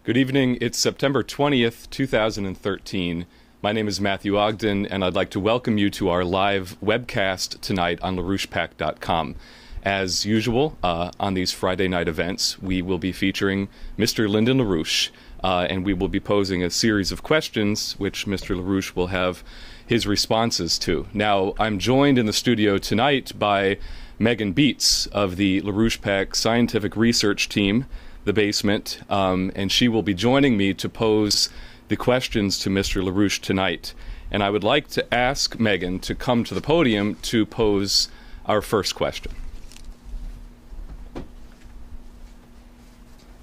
Good evening. It's September 20th, 2013. My name is Matthew Ogden, and I'd like to welcome you to our live webcast tonight on LaRouchePAC.com. As usual, on these Friday night events, we will be featuring Mr. Lyndon LaRouche, and we will be posing a series of questions which Mr. LaRouche will have his responses to. Now, I'm joined in the studio tonight by Megan Beets of the LaRouche-PAC Scientific Research Team, The Basement, and she will be joining me to pose the questions to Mr. LaRouche tonight. And I would like to ask Megan to come to the podium to pose our first question.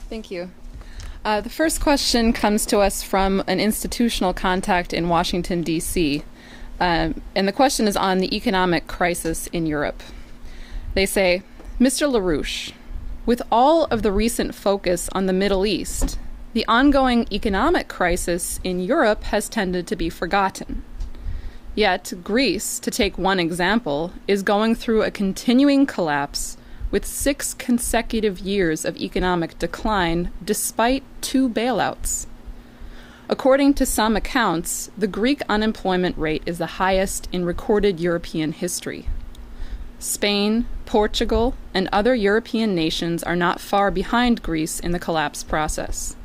Thank you. The first question comes to us from an institutional contact in Washington, D.C., and the question is on the economic crisis in Europe. They say, Mr. LaRouche, with all of the recent focus on the Middle East, the ongoing economic crisis in Europe has tended to be forgotten. Yet, Greece, to take one example, is going through a continuing collapse with 6 consecutive years of economic decline despite 2 bailouts. According to some accounts, the Greek unemployment rate is the highest in recorded European history. Spain, Portugal, and other European nations are not far behind Greece in the collapse process.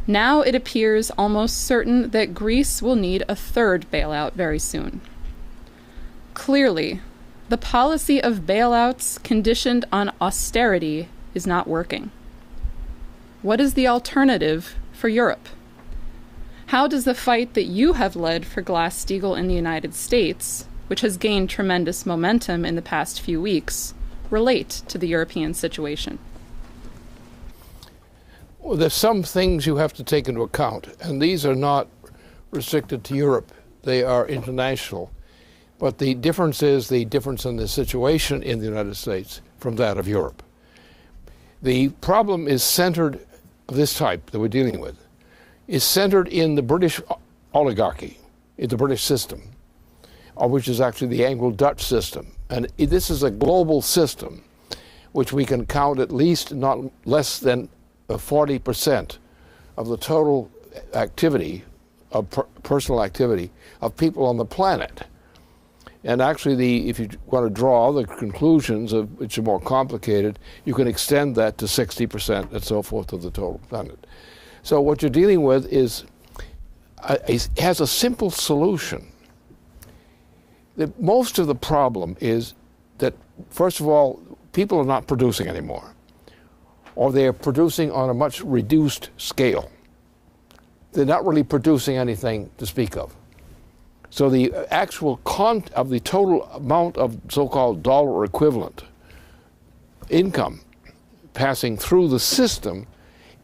Now it appears almost certain that Greece will need a 3rd bailout very soon. Clearly, the policy of bailouts conditioned on austerity is not working. What is the alternative for Europe? How does the fight that you have led for Glass-Steagall in the United States, which has gained tremendous momentum in the past few weeks, relate to the European situation? Well, there's some things you have to take into account, and these are not restricted to Europe. They are international. But the difference is the difference in the situation in the United States from that of Europe. The problem is centered, of this type that we're dealing with, is centered in the British oligarchy, in the British system, which is actually the Anglo-Dutch system. And this is a global system, which we can count at least not less than 40% of the total activity, of personal activity, of people on the planet. And actually, if you want to draw the conclusions, which are more complicated, you can extend that to 60% and so forth of the total planet. So what you're dealing with has a simple solution. Most of the problem is that, first of all, people are not producing anymore, or they are producing on a much reduced scale. They're not really producing anything to speak of. So the actual of the total amount of so-called dollar equivalent income passing through the system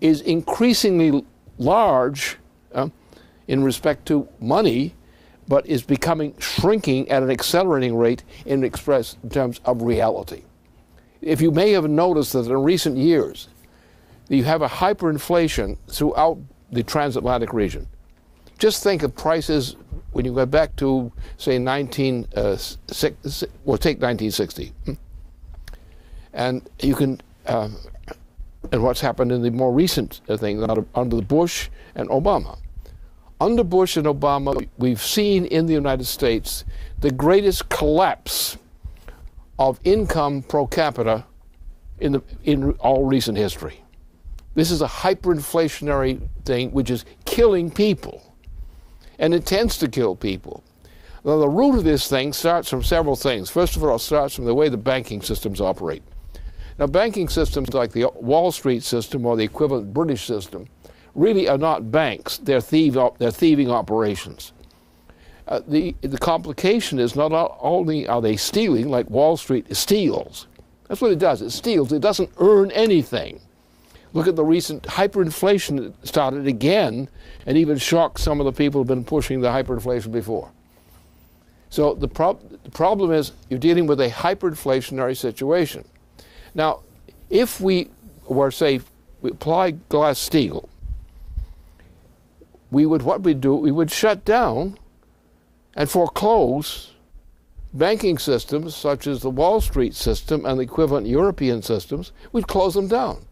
is increasingly large in respect to money, but is shrinking at an accelerating rate in terms of reality. If you may have noticed that in recent years, you have a hyperinflation throughout the transatlantic region. Just think of prices when you go back to, say, take 1960. And you can, and what's happened in the more recent thing under the Bush and Obama. Under Bush and Obama, we've seen in the United States the greatest collapse of income per capita in all recent history. This is a hyperinflationary thing which is killing people, and it tends to kill people. Now, the root of this thing starts from several things. First of all, it starts from the way the banking systems operate. Now, banking systems like the Wall Street system or the equivalent British system really are not banks. They're thieving operations. The complication is not only are they stealing, like Wall Street steals. That's what it does. It steals. It doesn't earn anything. Look at the recent hyperinflation that started again and even shocked some of the people who've been pushing the hyperinflation before. So the problem is you're dealing with a hyperinflationary situation. Now, if we were, say, we apply Glass-Steagall, we would shut down and foreclose banking systems such as the Wall Street system and the equivalent European systems. We'd close them down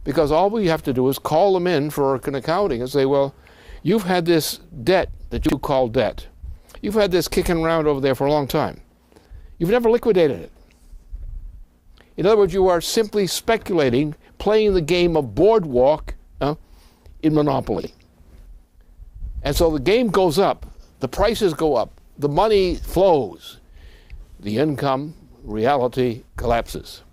because all we have to do is call them in for an accounting and say, well, you've had this debt that you call debt. You've had this kicking around over there for a long time. You've never liquidated it. In other words, you are simply speculating, playing the game of boardwalk in Monopoly. And so the game goes up, the prices go up, the money flows, the income, reality collapses.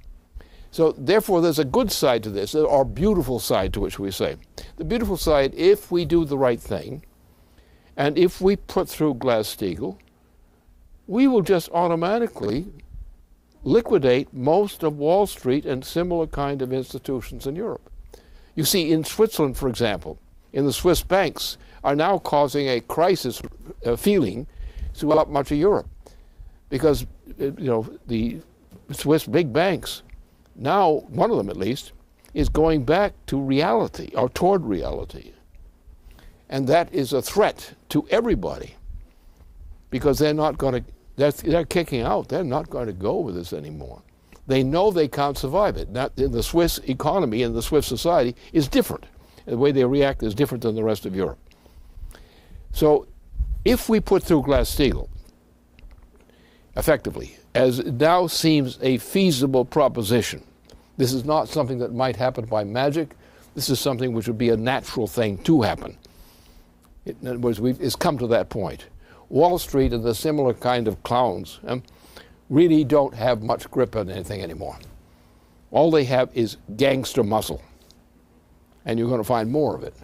So therefore there's a good side to this, or beautiful side to which we say. The beautiful side, if we do the right thing, and if we put through Glass-Steagall, we will just automatically liquidate most of Wall Street and similar kind of institutions in Europe. You see, in Switzerland, for example, in the Swiss banks are now causing a crisis feeling throughout much of Europe, because the Swiss big banks, now one of them at least, is going back to reality, or toward reality. And that is a threat to everybody, because they're not going to, they're kicking out. They're not going to go with this anymore. They know they can't survive it. Now, the Swiss economy and the Swiss society is different. The way they react is different than the rest of Europe. So if we put through Glass-Steagall effectively, as it now seems a feasible proposition, this is not something that might happen by magic. This is something which would be a natural thing to happen. In other words, it's come to that point. Wall Street and the similar kind of clowns really don't have much grip on anything anymore. All they have is gangster muscle, and you're going to find more of it.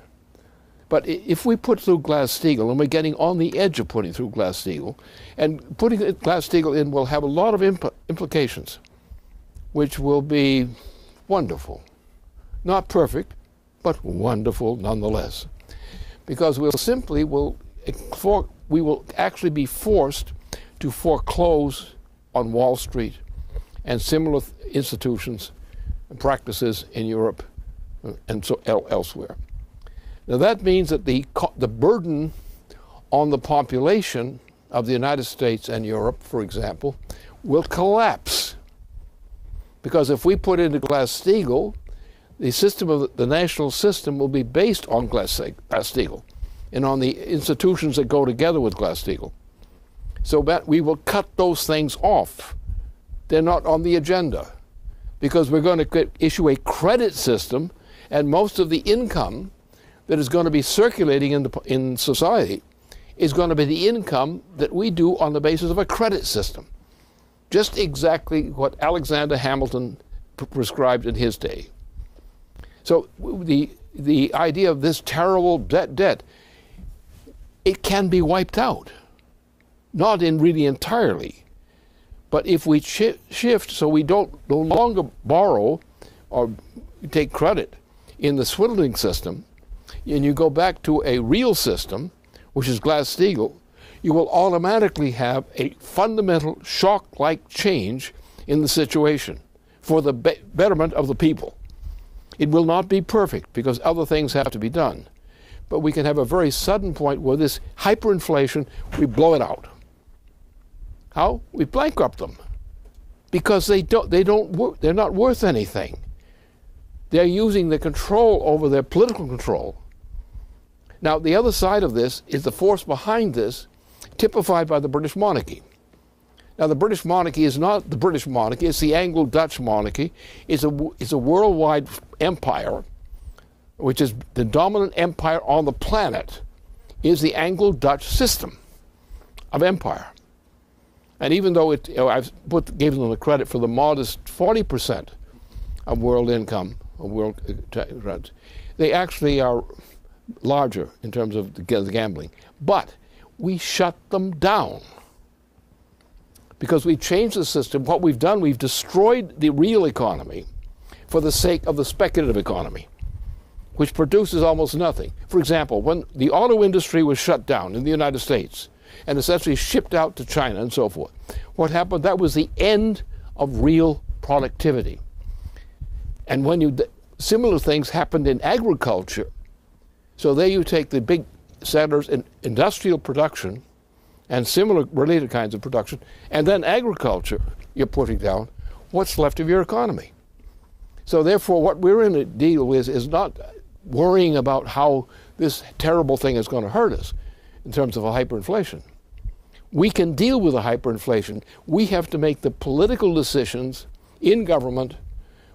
But if we put through Glass-Steagall, and we're getting on the edge of putting through Glass-Steagall, and putting Glass-Steagall in will have a lot of implications, which will be wonderful. Not perfect, but wonderful nonetheless. Because we will actually be forced to foreclose on Wall Street and similar institutions and practices in Europe and so elsewhere. Now that means that the burden on the population of the United States and Europe, for example, will collapse. Because if we put into Glass-Steagall, the system of the national system will be based on Glass-Steagall and on the institutions that go together with Glass-Steagall. So that we will cut those things off. They're not on the agenda, because we're going to issue a credit system, and most of the income that is going to be circulating in society is going to be the income that we do on the basis of a credit system. Just exactly what Alexander Hamilton prescribed in his day. So the idea of this terrible debt, it can be wiped out. Not in really entirely, but if we shift so we don't no longer borrow or take credit in the swindling system, and you go back to a real system, which is Glass-Steagall, you will automatically have a fundamental shock-like change in the situation for the betterment of the people. It will not be perfect because other things have to be done, but we can have a very sudden point where this hyperinflation, we blow it out. How? We bankrupt them, because they're not worth anything. They're using the control over their political control. Now, the other side of this is the force behind this, typified by the British monarchy. Now, the British monarchy is not the British monarchy, it's the Anglo-Dutch monarchy. It's a worldwide empire, which is the dominant empire on the planet, is the Anglo-Dutch system of empire. And even though gave them the credit for the modest 40% of world income, they actually are larger in terms of the gambling. But we shut them down because we changed the system. What we've done, we've destroyed the real economy for the sake of the speculative economy, which produces almost nothing. For example, when the auto industry was shut down in the United States, and essentially shipped out to China and so forth. What happened? That was the end of real productivity. And when similar things happened in agriculture. So there you take the big centers in industrial production and similar related kinds of production, and then agriculture you're putting down. What's left of your economy? So therefore, what we're in to deal with is not worrying about how this terrible thing is going to hurt us in terms of a hyperinflation. We can deal with a hyperinflation. We have to make the political decisions in government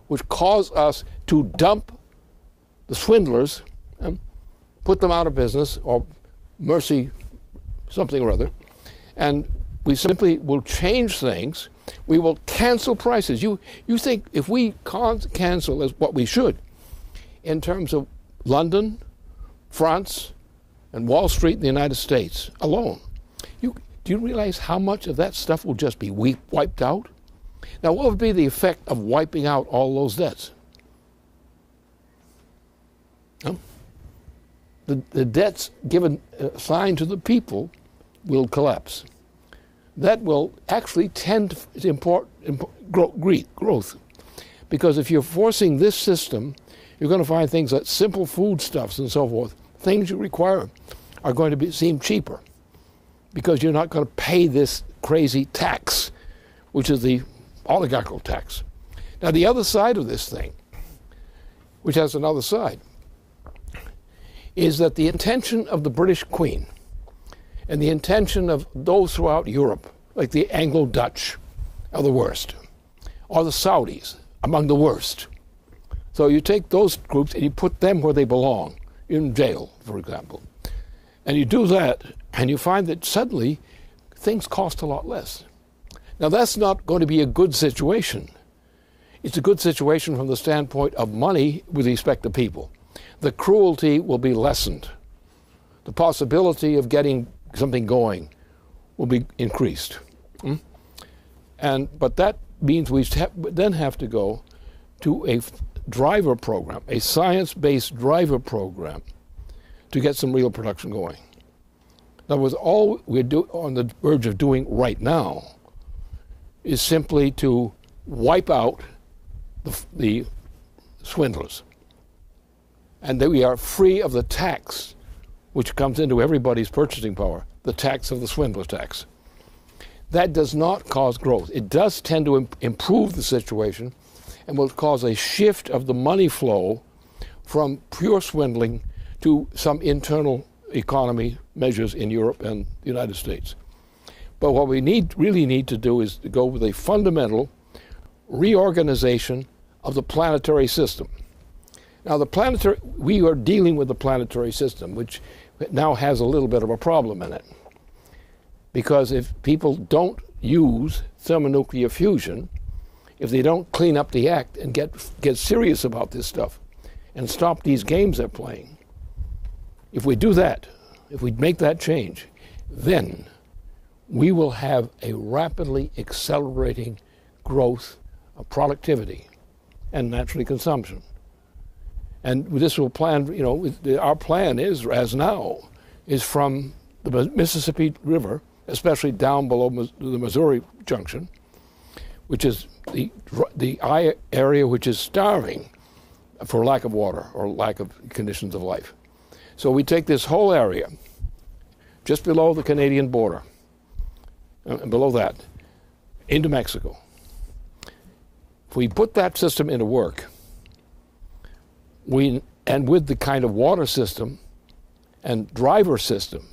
which cause us to dump the swindlers and put them out of business, or mercy something or other, and we simply will change things. We will cancel prices. You think if we cancel, as what we should, in terms of London, France, and Wall Street in the United States alone, do you realize how much of that stuff will just be wiped out? Now, what would be the effect of wiping out all those debts? The debts assigned to the people will collapse. That will actually tend to import growth. Because if you're forcing this system, you're going to find things like simple foodstuffs and so forth, things you require, are going to seem cheaper, because you're not going to pay this crazy tax, which is the oligarchical tax. Now, the other side of this thing, which has another side, is that the intention of the British Queen and the intention of those throughout Europe, like the Anglo-Dutch, are the worst, or the Saudis, among the worst. So you take those groups and you put them where they belong, in jail, for example. And you do that, and you find that suddenly things cost a lot less. Now, that's not going to be a good situation. It's a good situation from the standpoint of money with respect to people. The cruelty will be lessened. The possibility of getting something going will be increased. But that means we then have to go to a driver program, a science-based driver program, to get some real production going. In other words, all we're on the verge of doing right now is simply to wipe out the swindlers. And that we are free of the tax which comes into everybody's purchasing power, the tax of the swindler tax. That does not cause growth. It does tend to improve the situation and will cause a shift of the money flow from pure swindling to some internal economy measures in Europe and the United States. But what we really need to do is to go with a fundamental reorganization of the planetary system. Now, we are dealing with the planetary system, which now has a little bit of a problem in it. Because if people don't use thermonuclear fusion, if they don't clean up the act and get serious about this stuff and stop these games they're playing, if we do that, if we make that change, then we will have a rapidly accelerating growth of productivity and naturally consumption. And this will plan, our plan is, as now, is from the Mississippi River, especially down below the Missouri Junction, which is the area which is starving for lack of water or lack of conditions of life. So we take this whole area, just below the Canadian border, and below that, into Mexico. If we put that system into work, and with the kind of water system and driver system,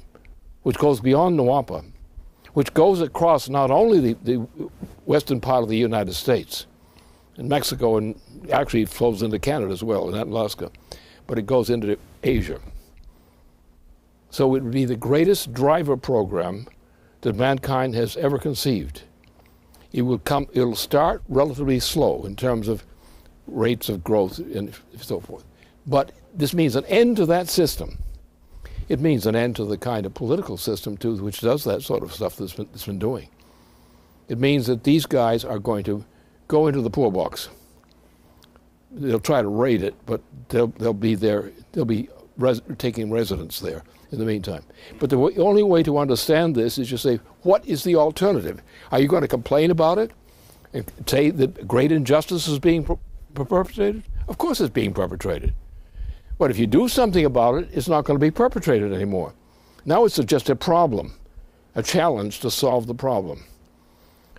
which goes beyond Nawapa, which goes across not only the western part of the United States and Mexico, and actually flows into Canada as well, and Alaska, but it goes into Asia. So it would be the greatest driver program that mankind has ever conceived. It'll start relatively slow in terms of rates of growth and so forth. But this means an end to that system. It means an end to the kind of political system, too, which does that sort of stuff that's been doing. It means that these guys are going to go into the poor box. They'll try to raid it, but they'll be there. They'll be taking residence there in the meantime. But the only way to understand this is just say, what is the alternative? Are you going to complain about it and say that great injustice is being perpetrated? Of course it's being perpetrated. But if you do something about it, it's not going to be perpetrated anymore. Now it's just a problem, a challenge to solve the problem.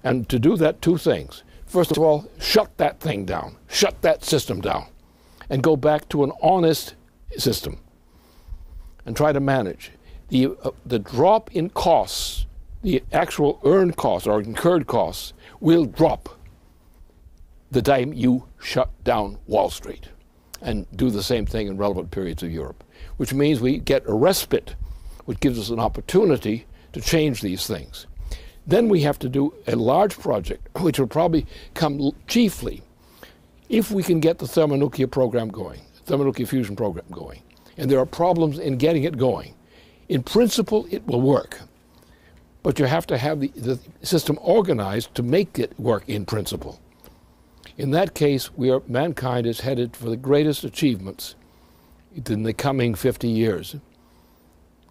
And to do that, two things. First of all, shut that thing down, shut that system down, and go back to an honest system and try to manage. The drop in costs, the actual earned costs or incurred costs, will drop the time you shut down Wall Street, and do the same thing in relevant periods of Europe, which means we get a respite, which gives us an opportunity to change these things. Then we have to do a large project, which will probably come chiefly if we can get the thermonuclear program going, thermonuclear fusion program going. And there are problems in getting it going. In principle, it will work. But you have to have the system organized to make it work in principle. In that case, mankind is headed for the greatest achievements in the coming 50 years,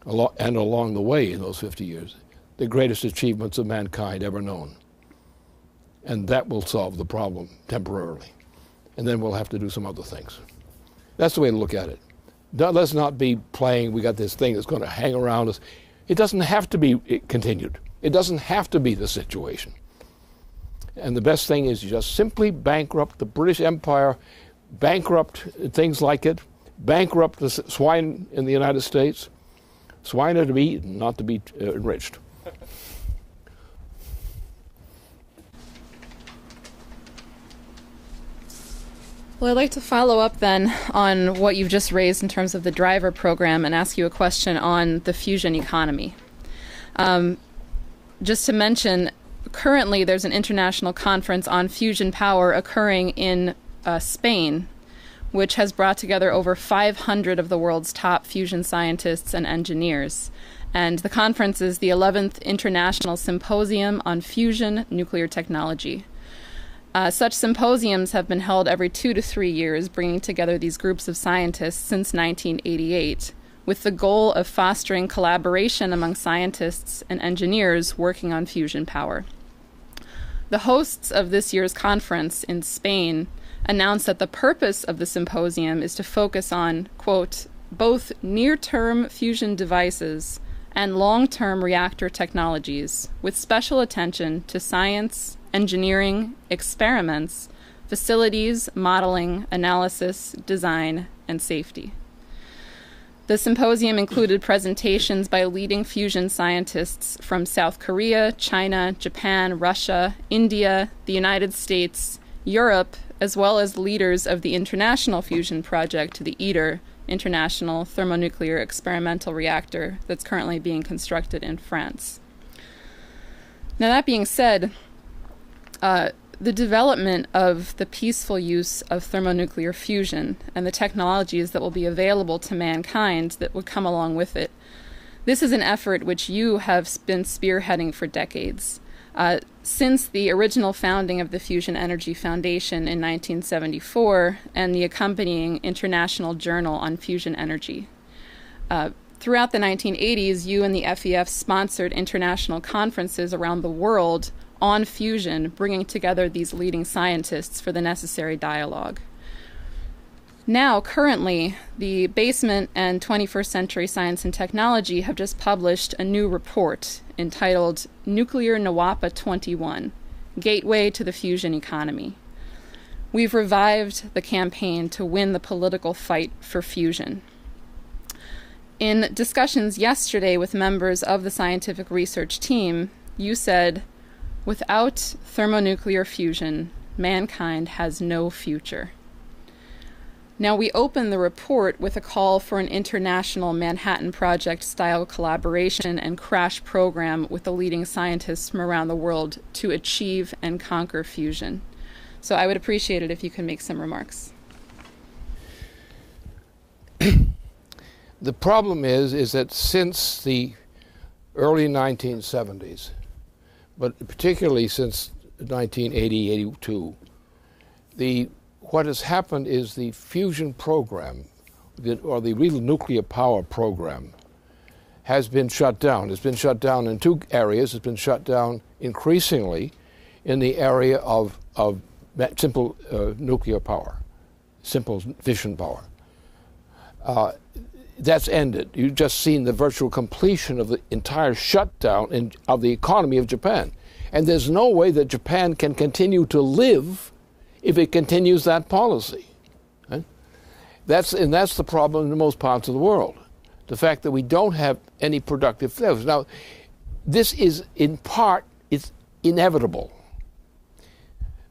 and along the way in those 50 years, the greatest achievements of mankind ever known. And that will solve the problem temporarily. And then we'll have to do some other things. That's the way to look at it. Let's not be playing, we got this thing that's going to hang around us. It doesn't have to be continued. It doesn't have to be the situation. And the best thing is you just simply bankrupt the British Empire, bankrupt things like it, bankrupt the swine in the United States. Swine are to be eaten, not to be enriched. Well, I'd like to follow up then on what you've just raised in terms of the driver program and ask you a question on the fusion economy. Just to mention, currently there's an international conference on fusion power occurring in Spain, which has brought together over 500 of the world's top fusion scientists and engineers. And the conference is the 11th International Symposium on Fusion Nuclear Technology. Such symposiums have been held every 2 to 3 years, bringing together these groups of scientists since 1988, with the goal of fostering collaboration among scientists and engineers working on fusion power. The hosts of this year's conference in Spain announced that the purpose of the symposium is to focus on, quote, both near-term fusion devices and long-term reactor technologies, with special attention to science, engineering, experiments, facilities, modeling, analysis, design, and safety. The symposium included presentations by leading fusion scientists from South Korea, China, Japan, Russia, India, the United States, Europe, as well as leaders of the International Fusion Project, the ITER, International Thermonuclear Experimental Reactor, that's currently being constructed in France. Now, that being said, the development of the peaceful use of thermonuclear fusion and the technologies that will be available to mankind that would come along with it, this is an effort which you have been spearheading for decades. Since the original founding of the Fusion Energy Foundation in 1974 and the accompanying International Journal on Fusion Energy. Throughout the 1980s, you and the FEF sponsored international conferences around the world on fusion, bringing together these leading scientists for the necessary dialogue. Now, currently, the Basement and 21st Century Science and Technology have just published a new report entitled Nuclear NWAPA 21, Gateway to the Fusion Economy. We've revived the campaign to win the political fight for fusion. In discussions yesterday with members of the scientific research team, you said, without thermonuclear fusion, mankind has no future. Now, we open the report with a call for an international Manhattan Project-style collaboration and crash program with the leading scientists from around the world to achieve and conquer fusion. So I would appreciate it if you could make some remarks. The problem is that since the early 1970s, but particularly since 1980, 82, what has happened is the fusion program, or the real nuclear power program, has been shut down. It's been shut down in two areas. It's been shut down increasingly in the area of simple nuclear power, simple fission power. That's ended. You've just seen the virtual completion of the entire shutdown of the economy of Japan. And there's no way that Japan can continue to live if it continues that policy. Right? That's the problem in most parts of the world. The fact that we don't have any productive flows. Now, this is in part, it's inevitable.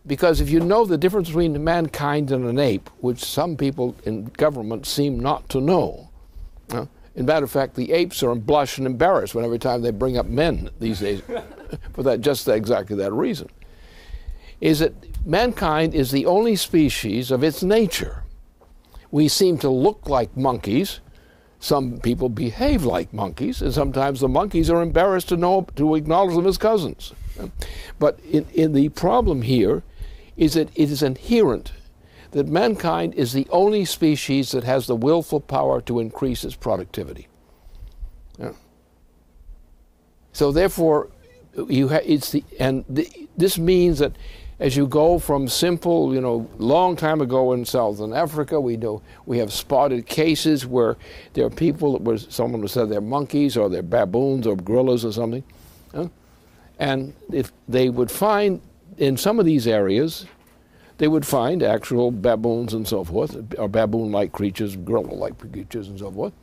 Because if you know the difference between mankind and an ape, which some people in government seem not to know, in matter of fact, the apes are blush and embarrassed every time they bring up men these days for exactly that reason, is that mankind is the only species of its nature. We seem to look like monkeys. Some people behave like monkeys, and sometimes the monkeys are embarrassed to acknowledge them as cousins. But in the problem here is that it is inherent that mankind is the only species that has the willful power to increase its productivity. Yeah. So therefore, this means that as you go from simple, long time ago in Southern Africa, we have spotted cases where there are people where someone said they're monkeys or they're baboons or gorillas or something, and if they would find in some of these areas, they would find actual baboons and so forth, or baboon-like creatures, gorilla-like creatures and so forth.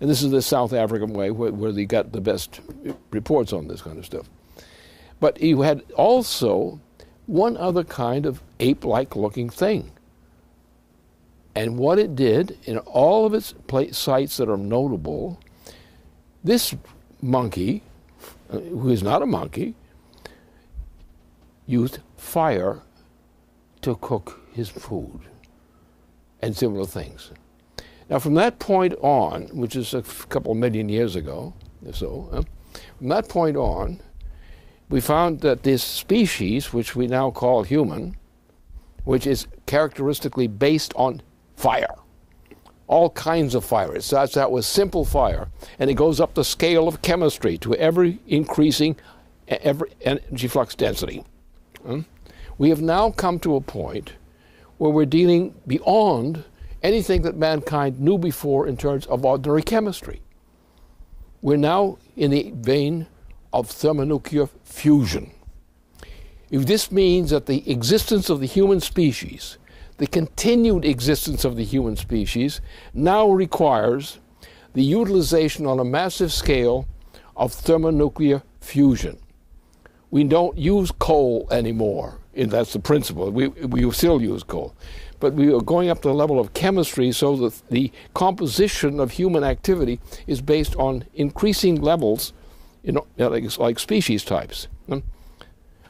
And this is the South African way where they got the best reports on this kind of stuff. But you had also one other kind of ape-like looking thing. And what it did, in all of its sites that are notable, this monkey, who is not a monkey, used fire to cook his food and similar things. Now from that point on, which is a couple million years ago or so, from that point on, we found that this species, which we now call human, which is characteristically based on fire, all kinds of fire. It starts out with simple fire, and it goes up the scale of chemistry to ever increasing energy flux density. We have now come to a point where we're dealing beyond anything that mankind knew before in terms of ordinary chemistry. We're now in the vein of thermonuclear fusion. If this means that the existence of the human species, the continued existence of the human species, now requires the utilization on a massive scale of thermonuclear fusion. We don't use coal anymore. And that's the principle. We still use coal. But we are going up to the level of chemistry so that the composition of human activity is based on increasing levels, like species types,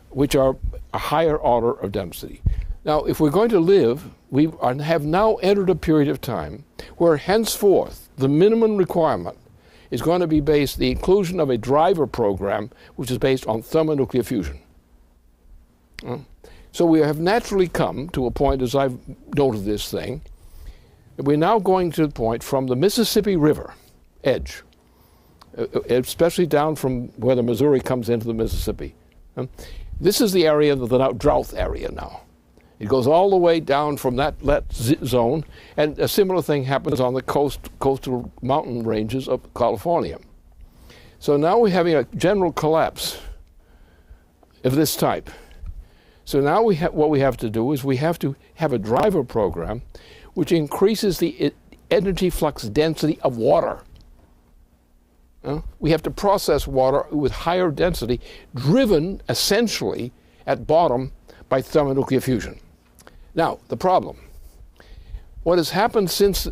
which are a higher order of density. Now, if we're going to live, we have now entered a period of time where henceforth the minimum requirement is going to be the inclusion of a driver program which is based on thermonuclear fusion. So we have naturally come to a point, as I've noted this thing, that we're now going to the point from the Mississippi River edge, especially down from where the Missouri comes into the Mississippi. This is the area, the drought area now. It goes all the way down from that zone, and a similar thing happens on the coastal mountain ranges of California. So now we're having a general collapse of this type. So now what we have to do is we have to have a driver program which increases the energy flux density of water. We have to process water with higher density, driven essentially at bottom by thermonuclear fusion. Now, the problem. What has happened since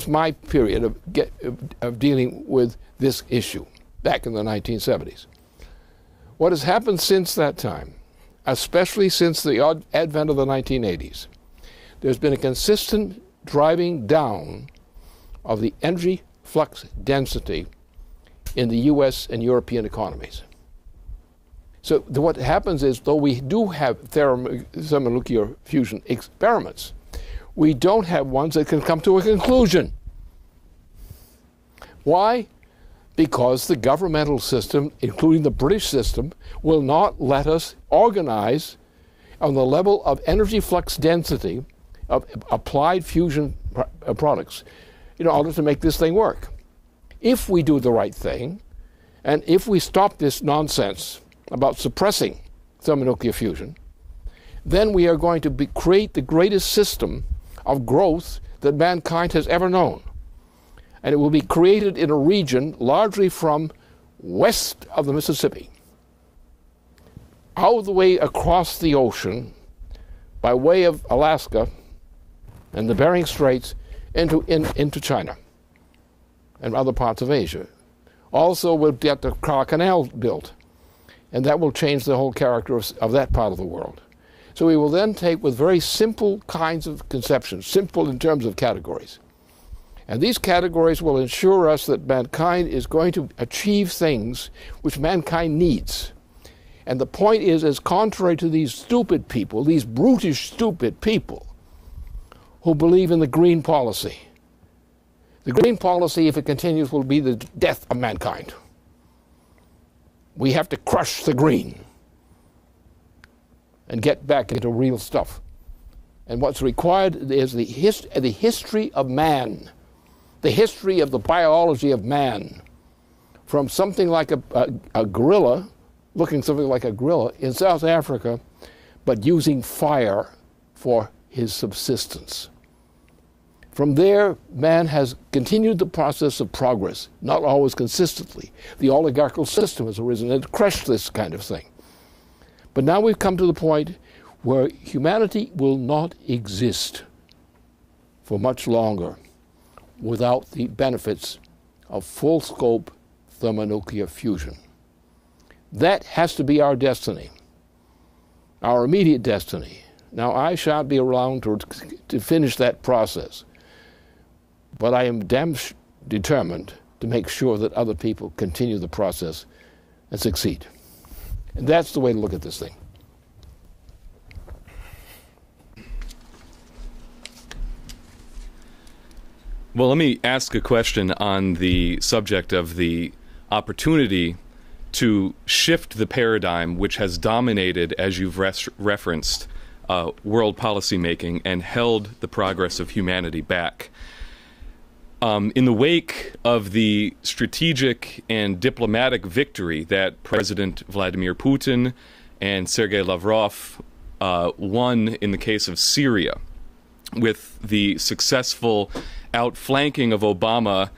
my period of dealing with this issue, back in the 1970s, what has happened since that time, especially since the advent of the 1980s, there's been a consistent driving down of the energy flux density in the US and European economies. So what happens is, though we do have thermonuclear fusion experiments, we don't have ones that can come to a conclusion. Why? Because the governmental system, including the British system, will not let us organize on the level of energy flux density of applied fusion products in order to make this thing work. If we do the right thing, and if we stop this nonsense about suppressing thermonuclear fusion, then we are going to create the greatest system of growth that mankind has ever known. And it will be created in a region largely from west of the Mississippi, all the way across the ocean, by way of Alaska and the Bering Straits into China and other parts of Asia. Also, we'll get the Canal built, and that will change the whole character of that part of the world. So we will then take with very simple kinds of conceptions, simple in terms of categories. And these categories will ensure us that mankind is going to achieve things which mankind needs. And the point is, as contrary to these stupid people, these brutish, stupid people who believe in the green policy, the green policy, if it continues, will be the death of mankind. We have to crush the green and get back into real stuff. And what's required is the history of man, the history of the biology of man, from something like a gorilla, looking something like a gorilla in South Africa, but using fire for his subsistence. From there, man has continued the process of progress, not always consistently. The oligarchical system has arisen and crushed this kind of thing. But now we've come to the point where humanity will not exist for much longer without the benefits of full-scope thermonuclear fusion. That has to be our destiny, our immediate destiny. Now, I shan't be around to finish that process, but I am damn determined to make sure that other people continue the process and succeed. And that's the way to look at this thing. Well, let me ask a question on the subject of the opportunity to shift the paradigm which has dominated, as you've referenced, world policymaking and held the progress of humanity back. In the wake of the strategic and diplomatic victory that President Vladimir Putin and Sergei Lavrov won in the case of Syria, with the successful outflanking of Obama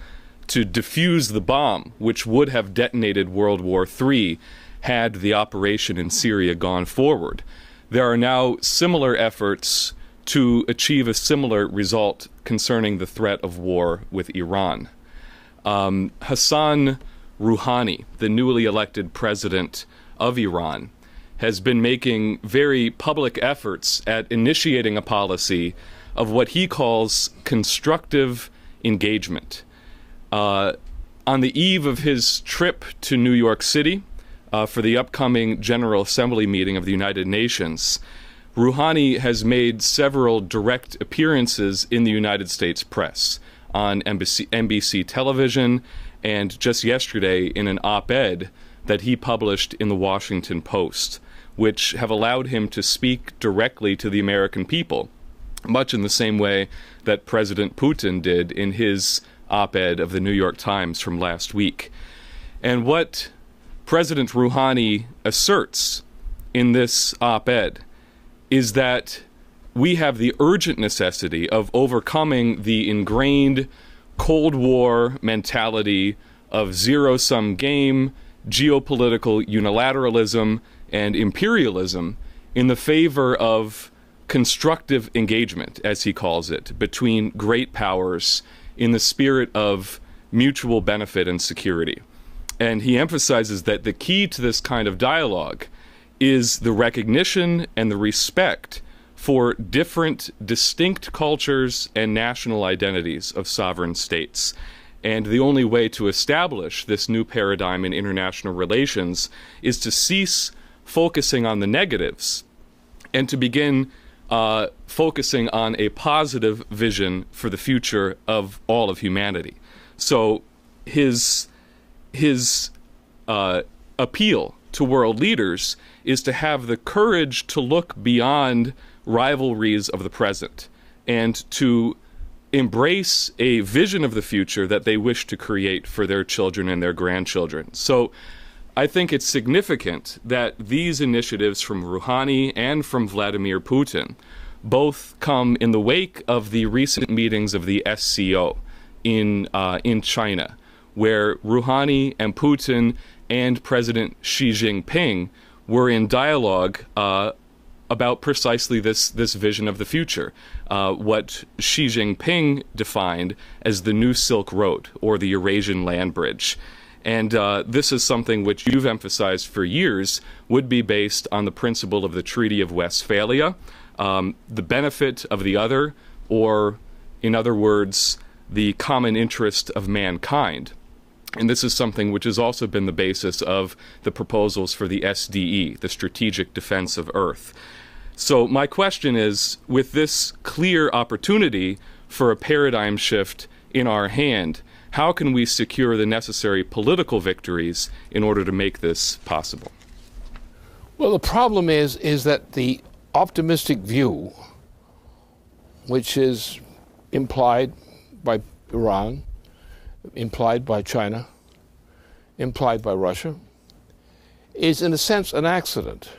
to defuse the bomb, which would have detonated World War III had the operation in Syria gone forward. There are now similar efforts to achieve a similar result concerning the threat of war with Iran. Hassan Rouhani, the newly elected president of Iran, has been making very public efforts at initiating a policy of what he calls constructive engagement. On the eve of his trip to New York City for the upcoming General Assembly meeting of the United Nations, Rouhani has made several direct appearances in the United States press, on NBC television, and just yesterday in an op-ed that he published in the Washington Post, which have allowed him to speak directly to the American people, much in the same way that President Putin did in his op-ed of the New York Times from last week. And what President Rouhani asserts in this op-ed is that we have the urgent necessity of overcoming the ingrained Cold War mentality of zero-sum game, geopolitical unilateralism, and imperialism in the favor of constructive engagement, as he calls it, between great powers in the spirit of mutual benefit and security. And he emphasizes that the key to this kind of dialogue is the recognition and the respect for different, distinct cultures and national identities of sovereign states. And the only way to establish this new paradigm in international relations is to cease focusing on the negatives and to begin focusing on a positive vision for the future of all of humanity. So his appeal to world leaders is to have the courage to look beyond rivalries of the present and to embrace a vision of the future that they wish to create for their children and their grandchildren. So I think it's significant that these initiatives from Rouhani and from Vladimir Putin both come in the wake of the recent meetings of the SCO in China, where Rouhani and Putin and President Xi Jinping were in dialogue about precisely this vision of the future, what Xi Jinping defined as the new Silk Road or the Eurasian land bridge. And this is something which you've emphasized for years would be based on the principle of the Treaty of Westphalia, the benefit of the other, or, in other words, the common interest of mankind. And this is something which has also been the basis of the proposals for the SDE, the Strategic Defense of Earth. So my question is, with this clear opportunity for a paradigm shift in our hand, how can we secure the necessary political victories in order to make this possible? Well, the problem is that the optimistic view, which is implied by Iran, implied by China, implied by Russia, is in a sense an accident,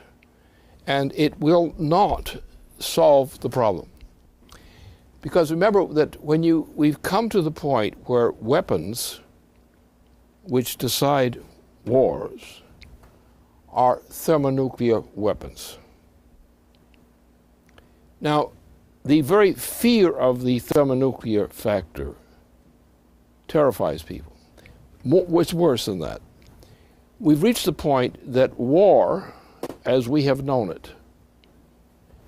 and it will not solve the problem. Because remember that we've come to the point where weapons which decide wars are thermonuclear weapons. Now, the very fear of the thermonuclear factor terrifies people. What's worse than that? We've reached the point that war, as we have known it,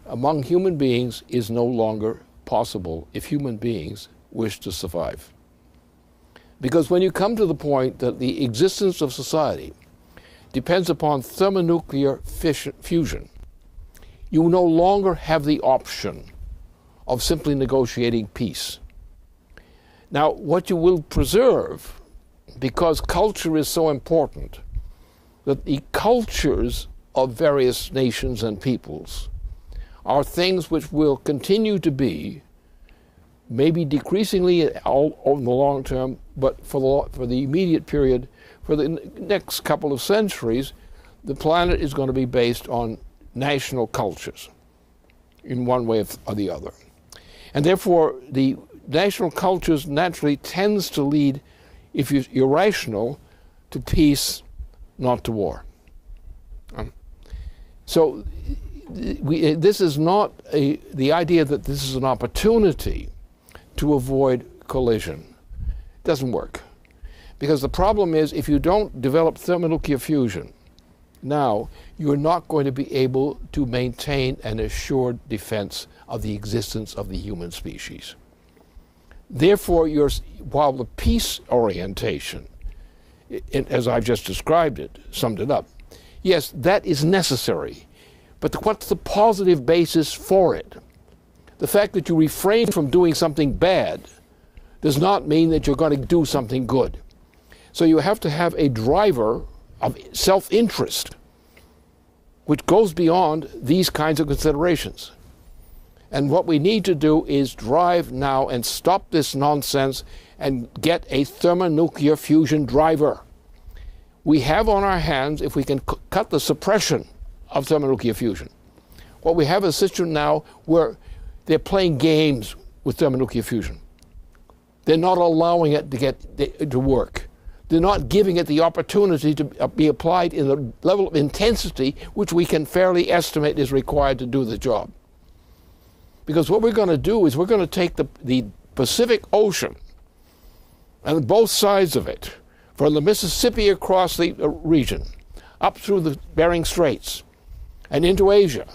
among human beings is no longer possible if human beings wish to survive. Because when you come to the point that the existence of society depends upon thermonuclear fusion, you no longer have the option of simply negotiating peace. Now, what you will preserve, because culture is so important, that the cultures of various nations and peoples are things which will continue to be, maybe decreasingly in the long term, but for the immediate period, for the next couple of centuries, the planet is going to be based on national cultures in one way or the other. And therefore, the national cultures naturally tends to lead, if you're rational, to peace, not to war. So this is not the idea that this is an opportunity to avoid collision. It doesn't work. Because the problem is, if you don't develop thermonuclear fusion, now you're not going to be able to maintain an assured defense of the existence of the human species. Therefore, while the peace orientation, as I've just described it, summed it up, yes, that is necessary. But what's the positive basis for it? The fact that you refrain from doing something bad does not mean that you're going to do something good. So you have to have a driver of self-interest which goes beyond these kinds of considerations. And what we need to do is drive now and stop this nonsense and get a thermonuclear fusion driver. We have on our hands, if we can cut the suppression of thermonuclear fusion, what we have is a system now where they're playing games with thermonuclear fusion. They're not allowing it to work. They're not giving it the opportunity to be applied in the level of intensity which we can fairly estimate is required to do the job. Because what we're going to do is we're going to take the Pacific Ocean and both sides of it, from the Mississippi across the region, up through the Bering Straits, and into Asia.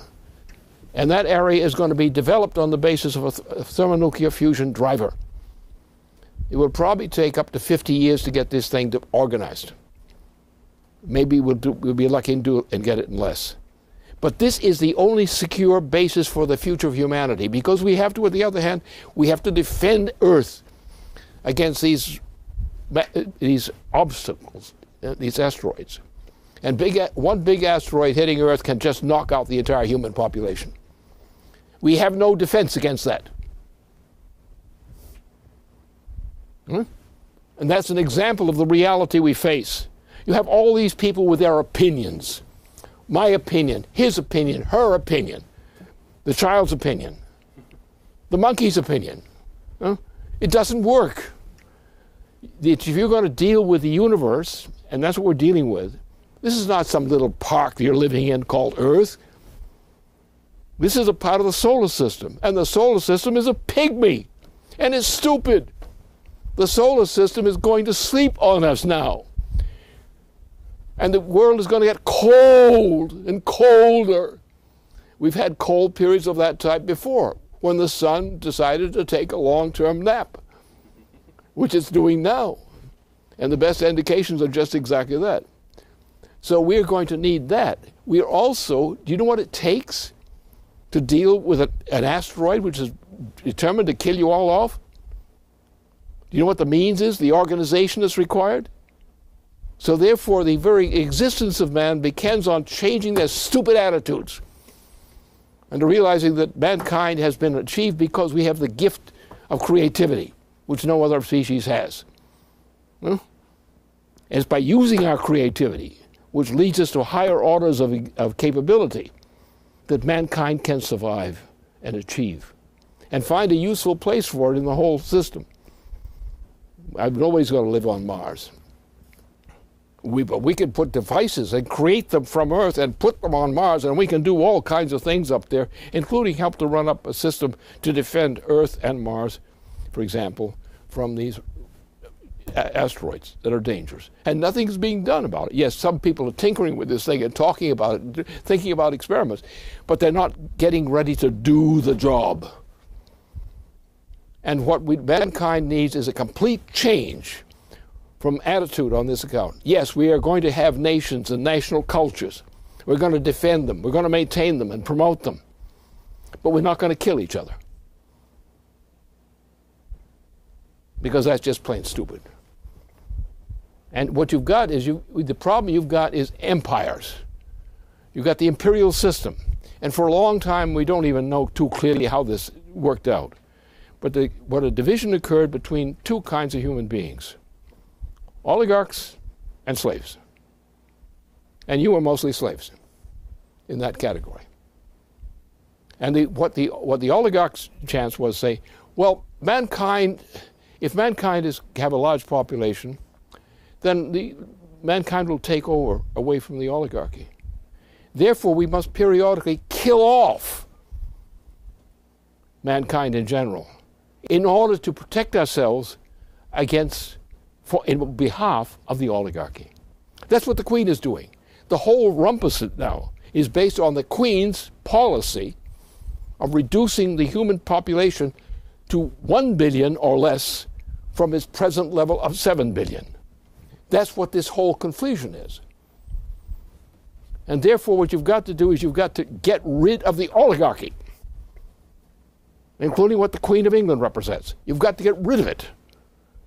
And that area is going to be developed on the basis of a thermonuclear fusion driver. It will probably take up to 50 years to get this thing organized. Maybe we'll be lucky and get it in less. But this is the only secure basis for the future of humanity, because we have to, on the other hand, we have to defend Earth against these obstacles, these asteroids. And one big asteroid hitting Earth can just knock out the entire human population. We have no defense against that. And that's an example of the reality we face. You have all these people with their opinions. My opinion, his opinion, her opinion, the child's opinion, the monkey's opinion. It doesn't work. If you're going to deal with the universe, and that's what we're dealing with, this is not some little park that you're living in called Earth. This is a part of the solar system, and the solar system is a pygmy, and it's stupid. The solar system is going to sleep on us now. And the world is going to get cold and colder. We've had cold periods of that type before, when the sun decided to take a long-term nap, which it's doing now. And the best indications are just exactly that. So we're going to need that. We're also, do you know what it takes to deal with an asteroid which is determined to kill you all off? Do you know what the means is, the organization that's required? So therefore, the very existence of man depends on changing their stupid attitudes and to realizing that mankind has been achieved because we have the gift of creativity, which no other species has. And it's by using our creativity, which leads us to higher orders of capability, that mankind can survive and achieve and find a useful place for it in the whole system. I'm always going to live on Mars. But we can put devices and create them from Earth and put them on Mars, and we can do all kinds of things up there, including help to run up a system to defend Earth and Mars, for example, from these asteroids that are dangerous. And nothing's being done about it. Yes, some people are tinkering with this thing and talking about it, thinking about experiments, but they're not getting ready to do the job. And what mankind needs is a complete change from attitude on this account. Yes, we are going to have nations and national cultures. We're going to defend them. We're going to maintain them and promote them. But we're not going to kill each other, because that's just plain stupid. And what you've got is, the problem you've got is empires. You've got the imperial system. And for a long time, we don't even know too clearly how this worked out. But what a division occurred between two kinds of human beings: oligarchs and slaves. And you were mostly slaves in that category. And what the oligarchs' chance was, say, well, mankind, if mankind have a large population, then mankind will take over away from the oligarchy. Therefore, we must periodically kill off mankind in general in order to protect ourselves in behalf of the oligarchy. That's what the Queen is doing. The whole rumpus now is based on the Queen's policy of reducing the human population to 1 billion or less from its present level of 7 billion. That's what this whole confusion is. And therefore, what you've got to do is you've got to get rid of the oligarchy, including what the Queen of England represents. You've got to get rid of it,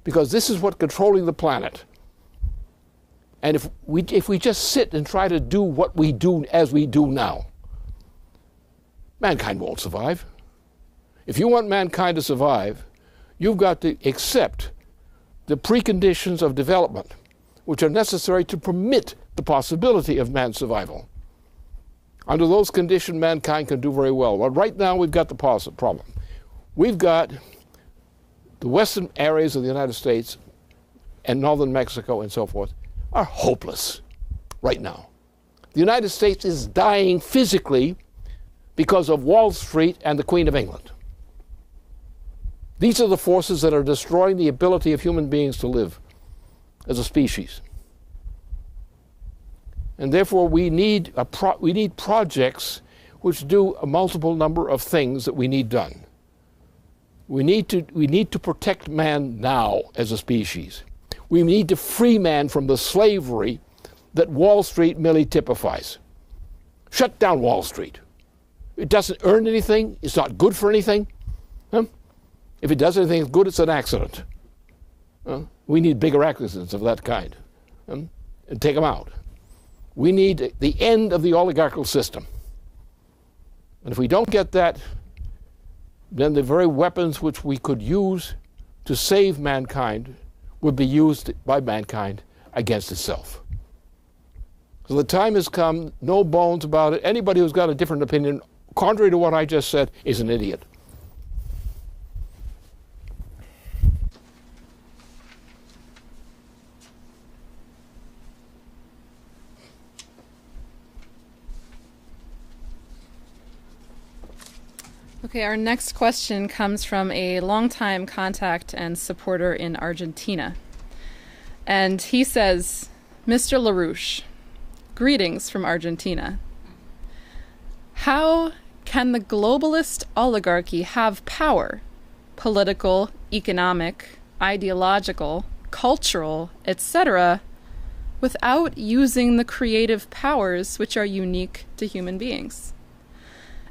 because this is what's controlling the planet. And if we just sit and try to do what we do as we do now, mankind won't survive. If you want mankind to survive, you've got to accept the preconditions of development, which are necessary to permit the possibility of man's survival. Under those conditions, mankind can do very well. But right now, we've got the problem. We've got the western areas of the United States and northern Mexico and so forth are hopeless right now. The United States is dying physically because of Wall Street and the Queen of England. These are the forces that are destroying the ability of human beings to live as a species. And therefore, we need projects which do a multiple number of things that we need done. We need to protect man now as a species. We need to free man from the slavery that Wall Street merely typifies. Shut down Wall Street. It doesn't earn anything. It's not good for anything. If it does anything good, it's an accident. We need bigger accidents of that kind. And take them out. We need the end of the oligarchical system. And if we don't get that, then the very weapons which we could use to save mankind would be used by mankind against itself. So the time has come, no bones about it. Anybody who's got a different opinion, contrary to what I just said, is an idiot. Okay, our next question comes from a longtime contact and supporter in Argentina. And he says, Mr. LaRouche, greetings from Argentina. How can the globalist oligarchy have power, political, economic, ideological, cultural, etc., without using the creative powers which are unique to human beings?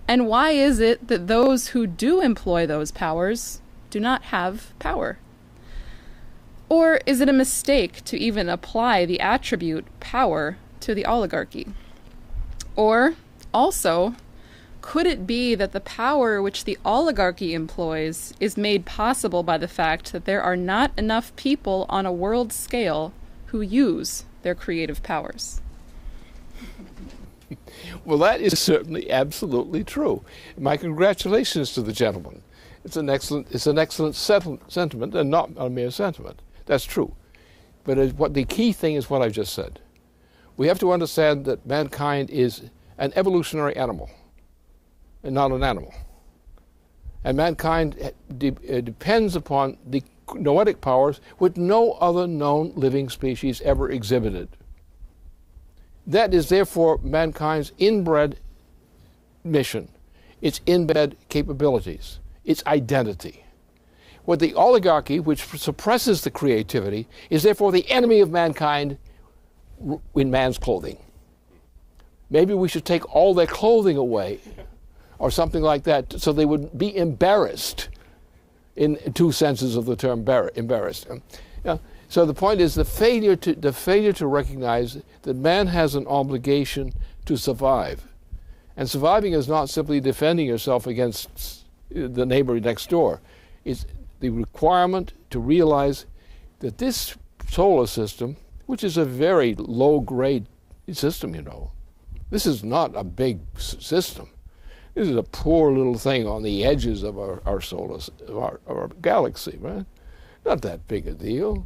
And why is it that those who do employ those powers do not have power? Or is it a mistake to even apply the attribute power to the oligarchy? Or, also, could it be that the power which the oligarchy employs is made possible by the fact that there are not enough people on a world scale who use their creative powers? Well, that is certainly absolutely true. My congratulations to the gentleman. It's an excellent sentiment, and not a mere sentiment. That's true. But what the key thing is what I just said. We have to understand that mankind is an evolutionary animal, and not an animal. And mankind depends upon the noetic powers which no other known living species ever exhibited. That is therefore mankind's inbred mission, its inbred capabilities, its identity. What the oligarchy, which suppresses the creativity, is therefore the enemy of mankind in man's clothing. Maybe we should take all their clothing away, or something like that, so they would be embarrassed, in two senses of the term embarrassed. So the point is the failure to recognize that man has an obligation to survive. And surviving is not simply defending yourself against the neighbor next door. It's the requirement to realize that this solar system, which is a very low-grade system, this is not a big system. This is a poor little thing on the edges of our galaxy, right? Not that big a deal.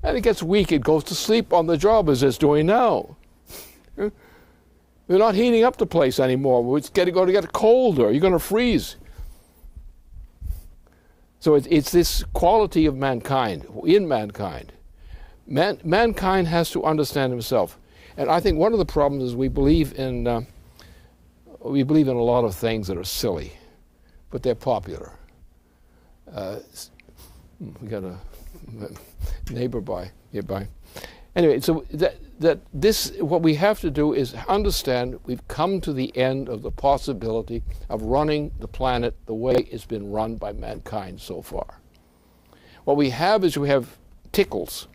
And it gets weak, it goes to sleep on the job as it's doing now. They're not heating up the place anymore. It's going to get colder. You're going to freeze. So it's this quality of mankind, in mankind. Mankind has to understand himself. And I think one of the problems is we believe in a lot of things that are silly, but they're popular. We got a neighbor nearby. Anyway, so what we have to do is understand we've come to the end of the possibility of running the planet the way it's been run by mankind so far. What we have is we have tickles.